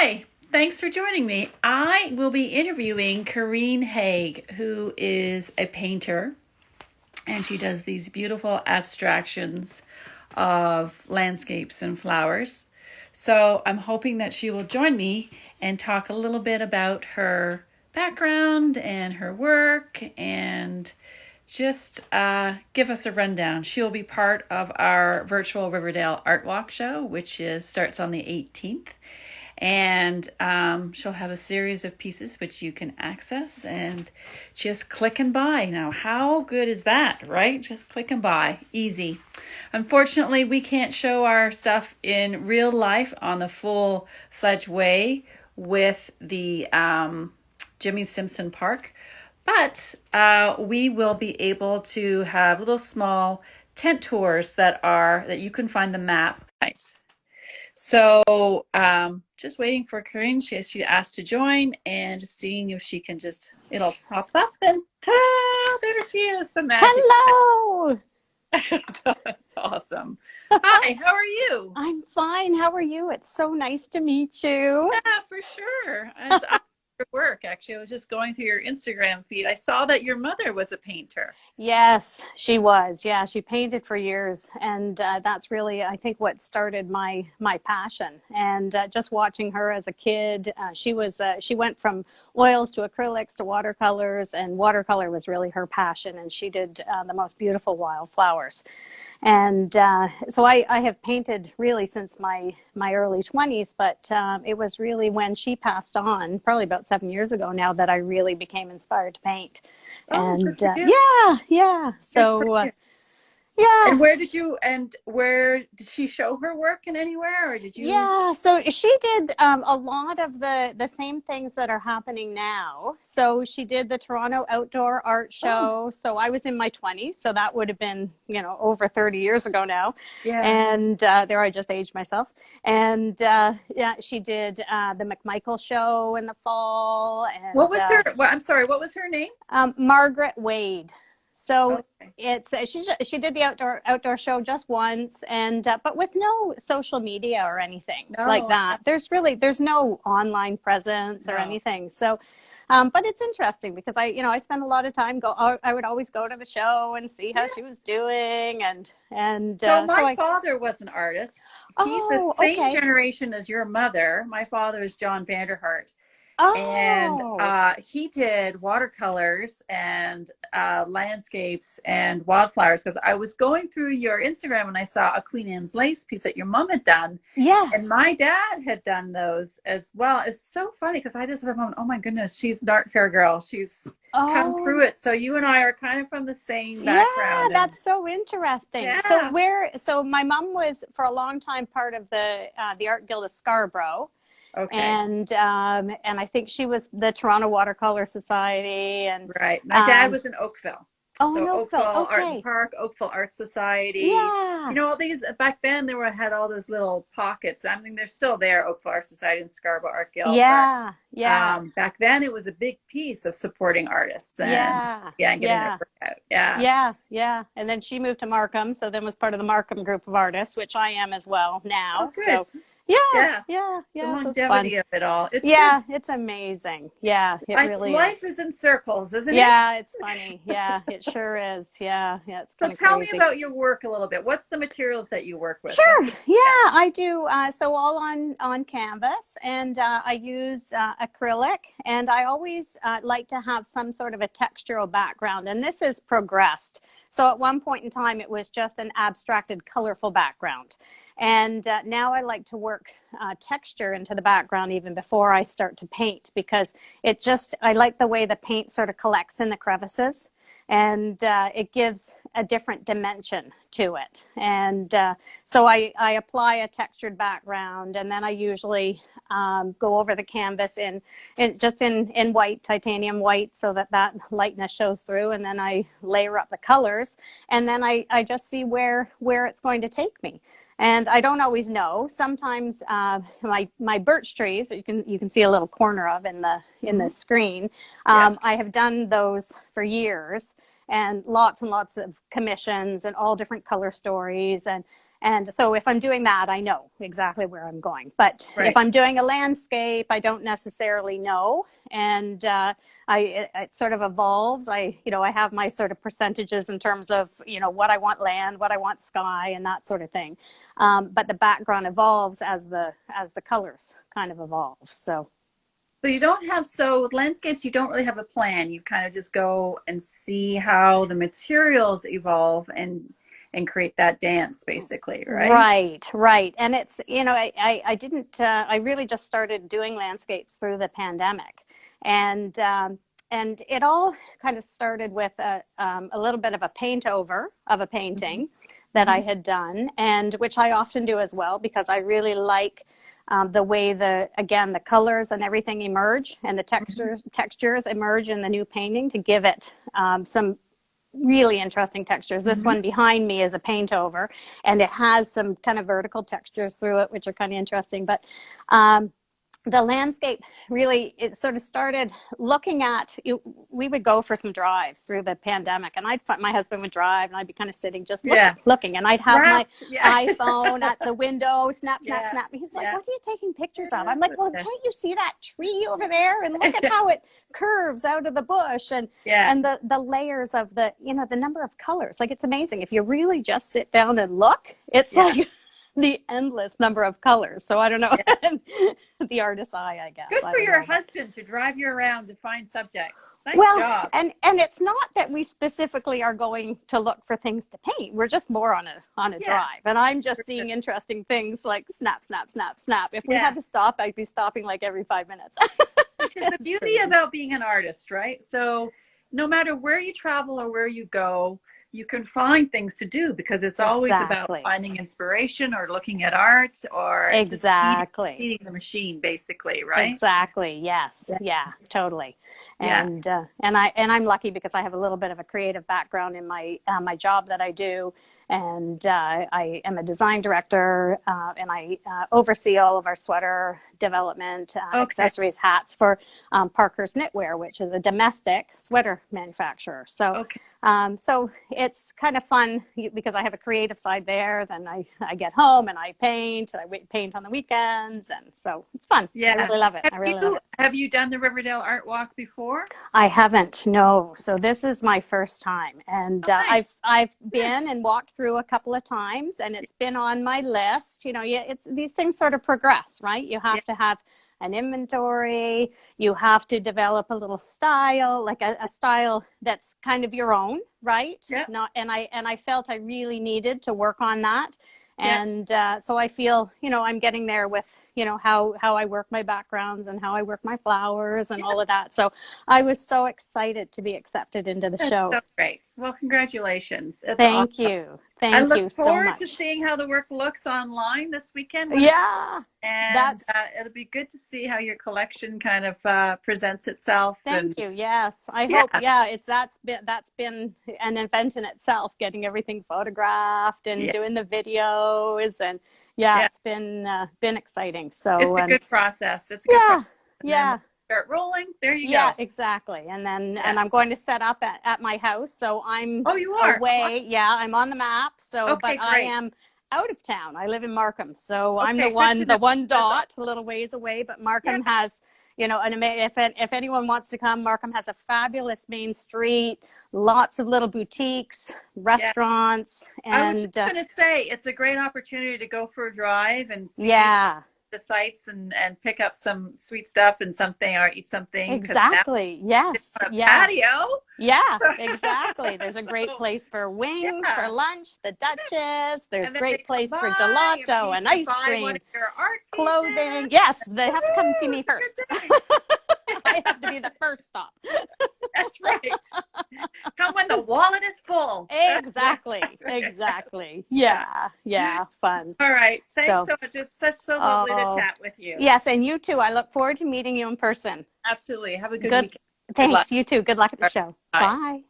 Hi, thanks for joining me. I will be interviewing Kareen Hague, who is a painter, and she does these beautiful abstractions of landscapes and flowers. So I'm hoping that she will join me and talk a little bit about her background and her work and just give us a rundown. She'll be part of our virtual Riverdale ArtWalk show, which starts on the 18th. And she'll have a series of pieces which you can access and just click and buy. Now, how good is that, right? Just click and buy. Easy. Unfortunately, we can't show our stuff in real life on the full-fledged way with the Jimmy Simpson Park, but we will be able to have little small tent tours that you can find the map. Right. So just waiting for Kareen. She asked to join and just seeing if she can it'll pop up and ta-da, there she is, the magic. Hello. So that's awesome. Hi, how are you? I'm fine. How are you? It's so nice to meet you. Yeah, for sure. After work, actually, I was just going through your Instagram feed. I saw that your mother was a painter. Yes, she was. Yeah, she painted for years, and that's really, I think, what started my passion. And just watching her as a kid, she went from oils to acrylics to watercolors, and watercolor was really her passion. And she did the most beautiful wildflowers. And so I have painted really since my early 20s, but it was really when she passed on, probably about 7 years ago now, that I really became inspired to paint. Oh, And good for you. yeah. So yeah. Where did she show her work in anywhere, or did you? Yeah, so she did a lot of the same things that are happening now. So she did the Toronto Outdoor Art Show. So I was in my 20s, so that would have been, over 30 years ago now. Yeah. And there I just aged myself. And yeah, she did the McMichael Show in the fall. And What was I'm sorry, what was her name? Margaret Wade. So Okay. it's she did the outdoor show just once, and but with no social media or anything like that. There's no online presence or anything. So, but it's interesting because I spent a lot of time I would always go to the show and see how she was doing, and so my father was an artist. He's the same generation as your mother. My father is John Vanderhart. And he did watercolors and landscapes and wildflowers, because I was going through your Instagram and I saw a Queen Anne's lace piece that your mom had done. Yes. And my dad had done those as well. It's so funny because I just had a moment, oh my goodness, she's an art fair girl. She's come through it. So you and I are kind of from the same background. Yeah, that's so interesting. Yeah. So my mom was for a long time part of the Art Guild of Scarborough. Okay. And I think she was the Toronto Watercolor Society. And right. My dad was in Oakville. Oh, so in Oakville. Art Okay. and Park, Oakville Art Society. Yeah. All these back then had all those little pockets. I mean, they're still there, Oakville Art Society and Scarborough Art Guild. Yeah. But, yeah. Back then it was a big piece of supporting artists and and getting their work out. Yeah. And then she moved to Markham, so then was part of the Markham group of artists, which I am as well now. Oh, good. So Yeah. The longevity of it all. It's amazing. Yeah, it really is. Life is in circles, isn't it? Yeah, it's funny. Yeah, it sure is. Yeah, it's kind of So tell crazy. me about your work a little bit. What's the materials that you work with? Sure. Yeah, I do. So all on canvas, and I use acrylic, and I always like to have some sort of a textural background, and this has progressed. So at one point in time, it was just an abstracted, colorful background. And now I like to work texture into the background even before I start to paint, because I like the way the paint sort of collects in the crevices, and it gives a different dimension to it. And so I apply a textured background, and then I usually go over the canvas in white, titanium white, so that lightness shows through, and then I layer up the colors, and then I just see where it's going to take me. And I don't always know. Sometimes my birch trees, you can see a little corner of in the screen. I have done those for years, and lots of commissions and all different color stories, and And so if I'm doing that, I know exactly where I'm going. But Right. if I'm doing a landscape, I don't necessarily know. And it sort of evolves. I have my sort of percentages in terms of, what I want land, what I want sky, and that sort of thing. But the background evolves as the colors kind of evolve. So you don't have, so with landscapes, you don't really have a plan. You kind of just go and see how the materials evolve and create that dance, basically, right? Right. And it's, I didn't, I really just started doing landscapes through the pandemic. And it all kind of started with a little bit of a paint over of a painting that I had done, and which I often do as well, because I really like the way the colors and everything emerge, and the textures emerge in the new painting to give it some really interesting textures. This one behind me is a paint over, and it has some kind of vertical textures through it, which are kind of interesting. But the landscape really, it sort of started looking at, we would go for some drives through the pandemic, and my husband would drive, and I'd be kind of sitting just looking, and I'd have my iPhone at the window, snap. He's like, what are you taking pictures of? I'm like, well, can't you see that tree over there? And look at how it curves out of the bush, and the layers of the number of colors. Like, it's amazing. If you really just sit down and look, it's like the endless number of colors. So I don't know, the artist's eye, I guess. Good for your husband to drive you around to find subjects. Nice job. And it's not that we specifically are going to look for things to paint. We're just more on a drive. And I'm just seeing interesting things like snap. If we had to stop, I'd be stopping like every 5 minutes. Which is the beauty about being an artist, right? So no matter where you travel or where you go, you can find things to do, because it's always about finding inspiration or looking at art or just feeding the machine, basically, right? Exactly. Yes. Yeah, totally. And I'm lucky because I have a little bit of a creative background in my job that I do, and I am a design director, and I oversee all of our sweater development, accessories, hats for Parker's Knitwear, which is a domestic sweater manufacturer. So so it's kind of fun because I have a creative side there. Then I get home and I paint, and I paint on the weekends, and so it's fun. I really love it. Have you done the Riverdale Art Walk before? I haven't, no. So this is my first time, and I've been and walked through a couple of times, and it's been on my list. It's these things sort of progress, right? You have to have an inventory. You have to develop a little style, like a style that's kind of your own, right? Yeah. And I felt I really needed to work on that. And so I feel, I'm getting there with, how I work my backgrounds and how I work my flowers and all of that. So I was so excited to be accepted into the show. That's great. Well, congratulations. Thank you. Thank you so much. I look forward to seeing how the work looks online this weekend. Yeah. And it'll be good to see how your collection kind of presents itself. Thank you. Yes. I hope. Yeah. That's been an event in itself, getting everything photographed and doing the videos, and it's been exciting. So it's a good process. It's a good process. Start rolling. There you go. Yeah, exactly. And then and I'm going to set up at my house. So I'm you are away. Yeah, I'm on the map. So but I am out of town. I live in Markham. So I'm the one dot a little ways away, but Markham has, and if anyone wants to come, Markham has a fabulous main street, lots of little boutiques, restaurants. And I was just going to say, it's a great opportunity to go for a drive and see the sites and pick up some sweet stuff and something, or eat something. Exactly. Yes. Patio. Yeah, exactly. There's a great place for wings for lunch, the Duchess. There's a great place for gelato and ice cream, clothing. Yes, they have to come and see me first. I have to be the first stop. That's right. Come when the wallet is full. Exactly. Yeah. Fun. All right. Thanks so much. It's so lovely to chat with you. Yes, and you too. I look forward to meeting you in person. Absolutely. Have a good weekend. Thanks. You too. Good luck at the show. Bye.